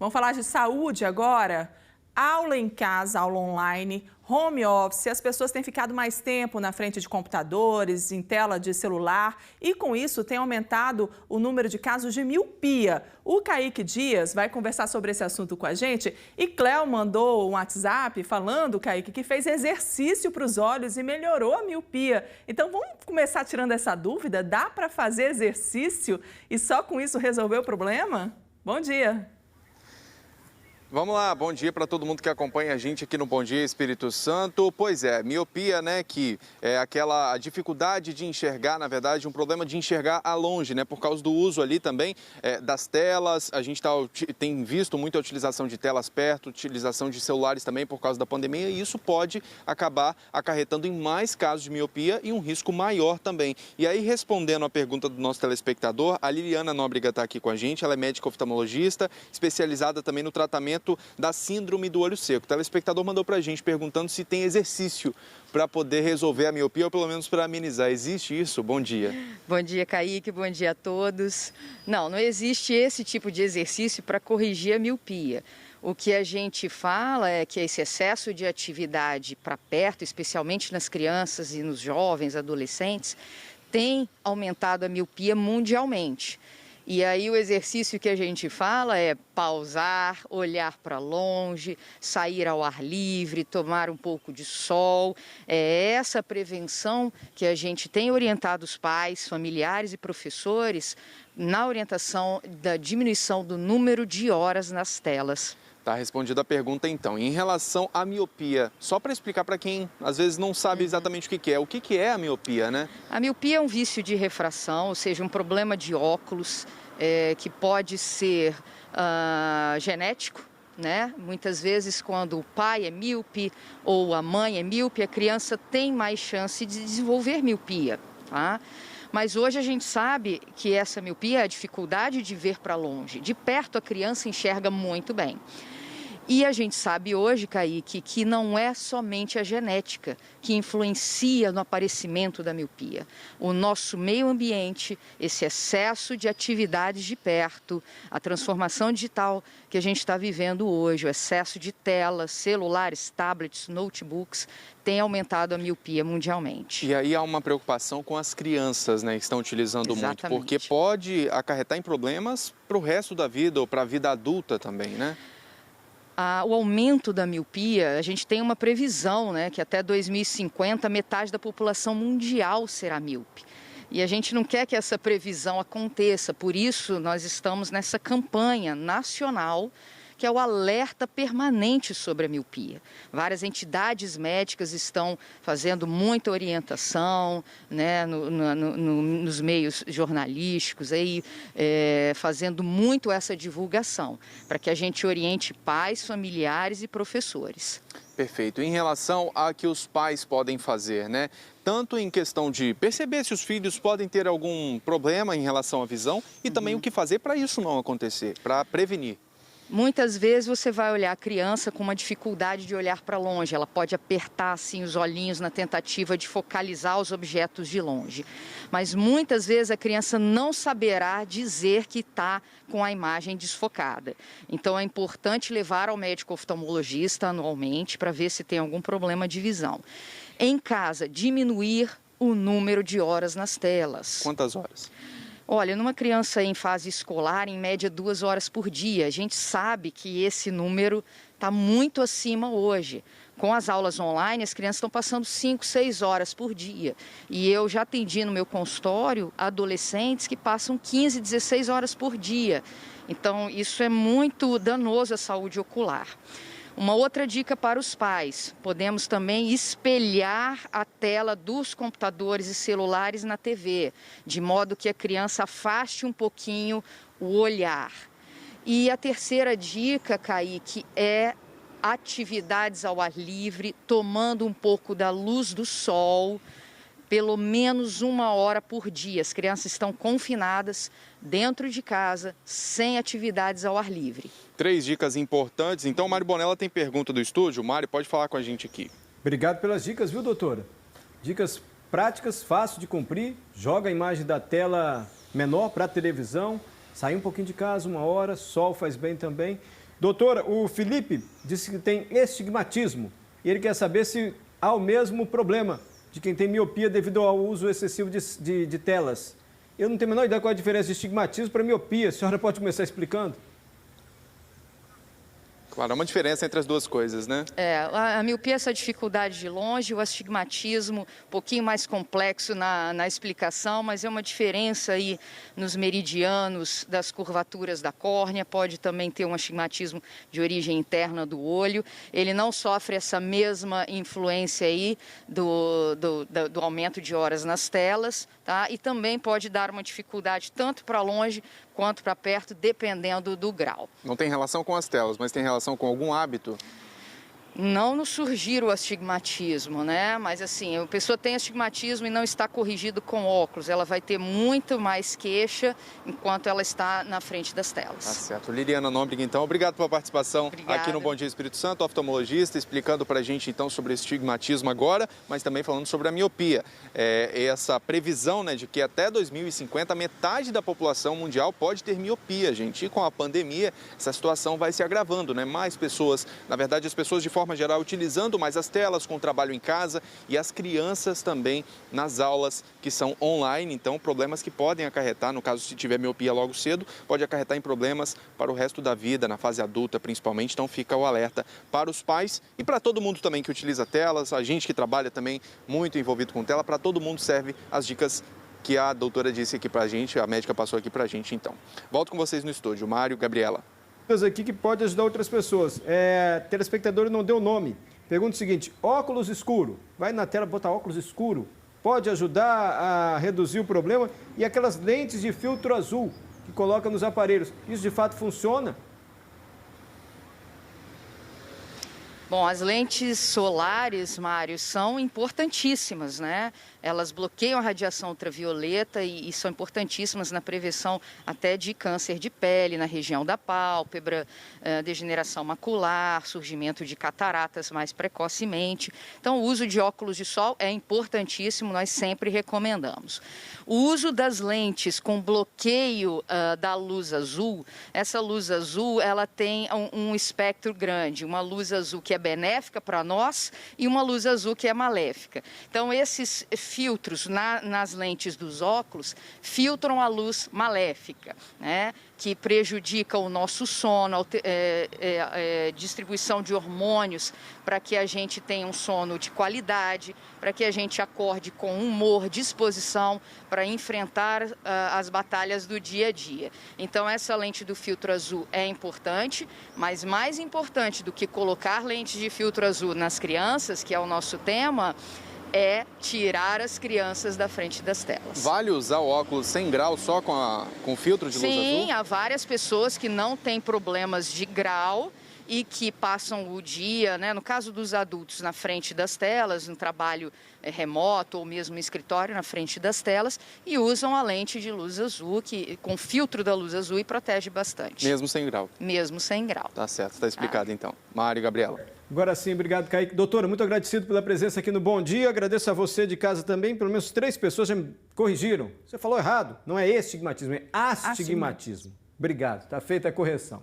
Vamos falar de saúde agora? Aula em casa, aula online, home office, as pessoas têm ficado mais tempo na frente de computadores, em tela de celular e com isso tem aumentado o número de casos de miopia. O Kaique Dias vai conversar sobre esse assunto com a gente e Cléo mandou um WhatsApp falando, Kaique, que fez exercício para os olhos e melhorou a miopia. Então vamos começar tirando essa dúvida? Dá para fazer exercício e só com isso resolver o problema? Bom dia! Vamos lá, bom dia para todo mundo que acompanha a gente aqui no Bom Dia Espírito Santo. Pois é, miopia, né, que é aquela dificuldade de enxergar, na verdade, um problema de enxergar a longe, né, por causa do uso ali também das telas. A gente tem visto muita utilização de telas perto, utilização de celulares também por causa da pandemia e isso pode acabar acarretando em mais casos de miopia e um risco maior também. E aí, respondendo a pergunta do nosso telespectador, a Liliana Nóbrega está aqui com a gente, ela é médica oftalmologista, especializada também no tratamento da síndrome do olho seco. O telespectador mandou para a gente perguntando se tem exercício para poder resolver a miopia ou pelo menos para amenizar. Existe isso? Bom dia. Bom dia, Kaique. Bom dia a todos. Não existe esse tipo de exercício para corrigir a miopia. O que a gente fala é que esse excesso de atividade para perto, especialmente nas crianças e nos jovens, adolescentes, tem aumentado a miopia mundialmente. E aí o exercício que a gente fala é pausar, olhar para longe, sair ao ar livre, tomar um pouco de sol. É essa prevenção que a gente tem orientado os pais, familiares e professores na orientação da diminuição do número de horas nas telas. Tá respondida a pergunta então. Em relação à miopia, só para explicar para quem às vezes não sabe exatamente o que é a miopia, né? A miopia é um vício de refração, ou seja, um problema de óculos que pode ser genético, né? Muitas vezes quando o pai é míope ou a mãe é míope, a criança tem mais chance de desenvolver miopia, tá? Mas hoje a gente sabe que essa miopia é a dificuldade de ver para longe. De perto a criança enxerga muito bem. E a gente sabe hoje, Kaique, que não é somente a genética que influencia no aparecimento da miopia. O nosso meio ambiente, esse excesso de atividades de perto, a transformação digital que a gente está vivendo hoje, o excesso de telas, celulares, tablets, notebooks, tem aumentado a miopia mundialmente. E aí há uma preocupação com as crianças, né, que estão utilizando Exatamente. muito, porque pode acarretar em problemas para o resto da vida ou para a vida adulta também, né? O aumento da miopia, a gente tem uma previsão, né, que até 2050 metade da população mundial será míope. E a gente não quer que essa previsão aconteça, por isso nós estamos nessa campanha nacional que é o alerta permanente sobre a miopia. Várias entidades médicas estão fazendo muita orientação, né, nos meios jornalísticos, aí, fazendo muito essa divulgação, para que a gente oriente pais, familiares e professores. Perfeito. Em relação a que os pais podem fazer, né? Tanto em questão de perceber se os filhos podem ter algum problema em relação à visão e também o que fazer para isso não acontecer, para prevenir. Muitas vezes você vai olhar a criança com uma dificuldade de olhar para longe, ela pode apertar assim os olhinhos na tentativa de focalizar os objetos de longe. Mas muitas vezes a criança não saberá dizer que está com a imagem desfocada. Então é importante levar ao médico oftalmologista anualmente para ver se tem algum problema de visão. Em casa, diminuir o número de horas nas telas. Quantas horas? Olha, numa criança em fase escolar, em média 2 horas por dia, a gente sabe que esse número está muito acima hoje. Com as aulas online, as crianças estão passando 5, 6 horas por dia. E eu já atendi no meu consultório adolescentes que passam 15, 16 horas por dia. Então, isso é muito danoso à saúde ocular. Uma outra dica para os pais, podemos também espelhar a tela dos computadores e celulares na TV, de modo que a criança afaste um pouquinho o olhar. E a terceira dica, Kaique, é atividades ao ar livre, tomando um pouco da luz do sol, pelo menos 1 hora por dia. As crianças estão confinadas dentro de casa, sem atividades ao ar livre. 3 dicas importantes. Então, o Mário Bonella tem pergunta do estúdio. Mário, pode falar com a gente aqui. Obrigado pelas dicas, viu, doutora? Dicas práticas, fácil de cumprir. Joga a imagem da tela menor para a televisão Sair um pouquinho de casa, 1 hora, sol faz bem também. Doutora, o Felipe disse que tem estigmatismo e ele quer saber se há o mesmo problema de quem tem miopia devido ao uso excessivo de telas. Eu não tenho a menor ideia qual é a diferença de estigmatismo para miopia. A senhora pode começar explicando? Claro, há uma diferença entre as duas coisas, né? A miopia é essa dificuldade de longe, o astigmatismo um pouquinho mais complexo na explicação, mas é uma diferença aí nos meridianos das curvaturas da córnea, pode também ter um astigmatismo de origem interna do olho. Ele não sofre essa mesma influência aí do aumento de horas nas telas, tá? E também pode dar uma dificuldade tanto para longe quanto para perto, dependendo do grau. Não tem relação com as telas, mas tem relação com algum hábito? Não nos surgir o astigmatismo, né? Mas assim, a pessoa tem astigmatismo e não está corrigido com óculos, ela vai ter muito mais queixa enquanto ela está na frente das telas. Tá certo. Liliana Nóbrega, então, obrigado pela participação. Obrigada. Aqui no Bom Dia Espírito Santo, oftalmologista, explicando pra gente então sobre o estigmatismo agora, mas também falando sobre a miopia. Essa previsão, né, de que até 2050 metade da população mundial pode ter miopia, gente. E com a pandemia, essa situação vai se agravando, né? Mais pessoas, na verdade, as pessoas de forma geral utilizando mais as telas com o trabalho em casa e as crianças também nas aulas que são online. Então, problemas que podem acarretar, no caso se tiver miopia logo cedo, pode acarretar em problemas para o resto da vida, na fase adulta principalmente. Então, fica o alerta para os pais e para todo mundo também que utiliza telas, a gente que trabalha também muito envolvido com tela, para todo mundo serve as dicas que a doutora disse aqui pra gente, a médica passou aqui pra gente então. Volto com vocês no estúdio. Mário, Gabriela. Aqui que pode ajudar outras pessoas. Telespectador não deu nome. Pergunta o seguinte: óculos escuro. Vai na tela botar óculos escuro. Pode ajudar a reduzir o problema? E aquelas lentes de filtro azul que coloca nos aparelhos. Isso de fato funciona? Bom, as lentes solares, Mário, são importantíssimas, né? Elas bloqueiam a radiação ultravioleta e são importantíssimas na prevenção até de câncer de pele na região da pálpebra, degeneração macular, surgimento de cataratas mais precocemente. Então, o uso de óculos de sol é importantíssimo, nós sempre recomendamos. O uso das lentes com bloqueio da luz azul, essa luz azul, ela tem um espectro grande, uma luz azul que é benéfica para nós e uma luz azul que é maléfica. Então, esses filtros nas lentes dos óculos filtram a luz maléfica, né? Que prejudica o nosso sono, distribuição de hormônios para que a gente tenha um sono de qualidade, para que a gente acorde com humor, disposição para enfrentar as batalhas do dia a dia. Então, essa lente do filtro azul é importante, mas mais importante do que colocar lentes de filtro azul nas crianças, que é o nosso tema, é tirar as crianças da frente das telas. Vale usar o óculos 100 graus só com filtro de luz azul? Sim, há várias pessoas que não têm problemas de grau e que passam o dia, né, no caso dos adultos, na frente das telas, no trabalho remoto ou mesmo no escritório, na frente das telas, e usam a lente de luz azul, com filtro da luz azul, e protege bastante. Mesmo 100 graus? Mesmo 100 graus. Tá certo, está explicado então. Mário, Gabriela. Agora sim, obrigado, Kaique. Doutora, muito agradecido pela presença aqui no Bom Dia. Agradeço a você de casa também. Pelo menos 3 pessoas já me corrigiram. Você falou errado. Não é estigmatismo, é astigmatismo. Obrigado. Está feita a correção.